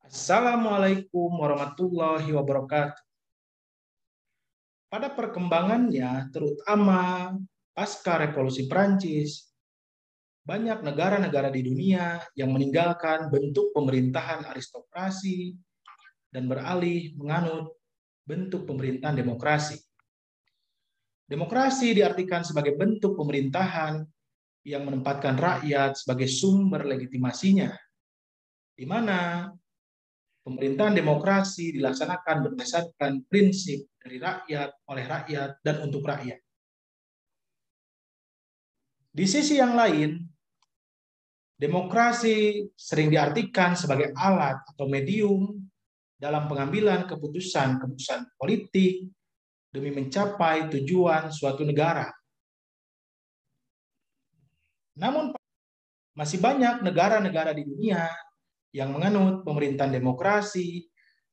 Assalamualaikum warahmatullahi wabarakatuh. Pada perkembangannya, terutama pasca Revolusi Prancis, banyak negara-negara di dunia yang meninggalkan bentuk pemerintahan aristokrasi dan beralih menganut bentuk pemerintahan demokrasi. Demokrasi diartikan sebagai bentuk pemerintahan yang menempatkan rakyat sebagai sumber legitimasinya, di mana pemerintahan demokrasi dilaksanakan berdasarkan prinsip dari rakyat, oleh rakyat, dan untuk rakyat. Di sisi yang lain, demokrasi sering diartikan sebagai alat atau medium dalam pengambilan keputusan politik demi mencapai tujuan suatu negara. Namun, masih banyak negara-negara di dunia yang menganut pemerintahan demokrasi,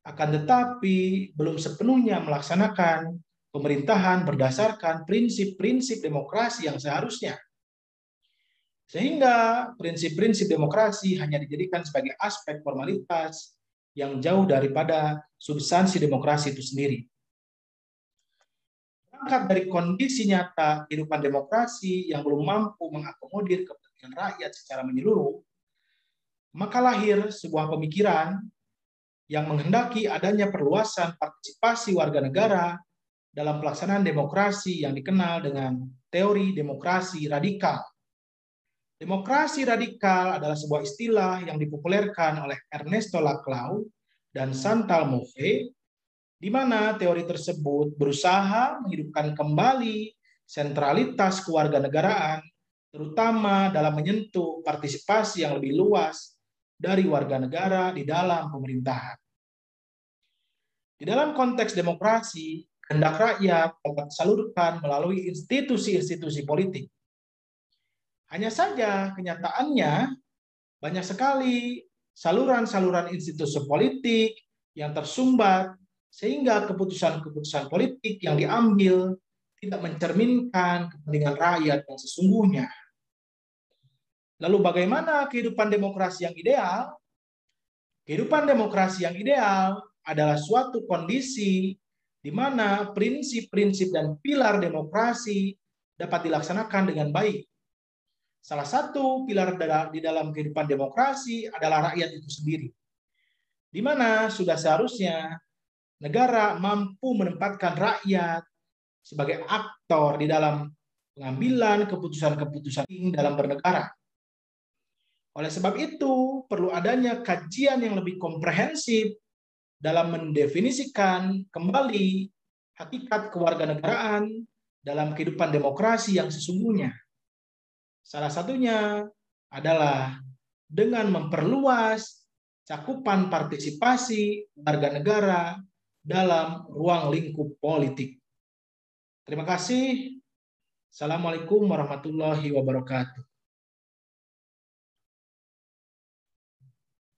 akan tetapi belum sepenuhnya melaksanakan pemerintahan berdasarkan prinsip-prinsip demokrasi yang seharusnya. Sehingga prinsip-prinsip demokrasi hanya dijadikan sebagai aspek formalitas yang jauh daripada substansi demokrasi itu sendiri. Berangkat dari kondisi nyata kehidupan demokrasi yang belum mampu mengakomodir kepentingan rakyat secara menyeluruh, maka lahir sebuah pemikiran yang menghendaki adanya perluasan partisipasi warga negara dalam pelaksanaan demokrasi yang dikenal dengan teori demokrasi radikal. Demokrasi radikal adalah sebuah istilah yang dipopulerkan oleh Ernesto Laclau dan Chantal Mouffe, di mana teori tersebut berusaha menghidupkan kembali sentralitas kewarganegaraan, terutama dalam menyentuh partisipasi yang lebih luas dari warga negara di dalam pemerintahan. Di dalam konteks demokrasi, kehendak rakyat dapat disalurkan melalui institusi-institusi politik. Hanya saja kenyataannya banyak sekali saluran-saluran institusi politik yang tersumbat sehingga keputusan-keputusan politik yang diambil tidak mencerminkan kepentingan rakyat yang sesungguhnya. Lalu bagaimana kehidupan demokrasi yang ideal? Kehidupan demokrasi yang ideal adalah suatu kondisi di mana prinsip-prinsip dan pilar demokrasi dapat dilaksanakan dengan baik. Salah satu pilar di dalam kehidupan demokrasi adalah rakyat itu sendiri, di mana sudah seharusnya negara mampu menempatkan rakyat sebagai aktor di dalam pengambilan keputusan-keputusan dalam bernegara. Oleh sebab itu, perlu adanya kajian yang lebih komprehensif dalam mendefinisikan kembali hakikat kewarganegaraan dalam kehidupan demokrasi yang sesungguhnya. Salah satunya adalah dengan memperluas cakupan partisipasi warga negara dalam ruang lingkup politik. Terima kasih. Assalamualaikum warahmatullahi wabarakatuh.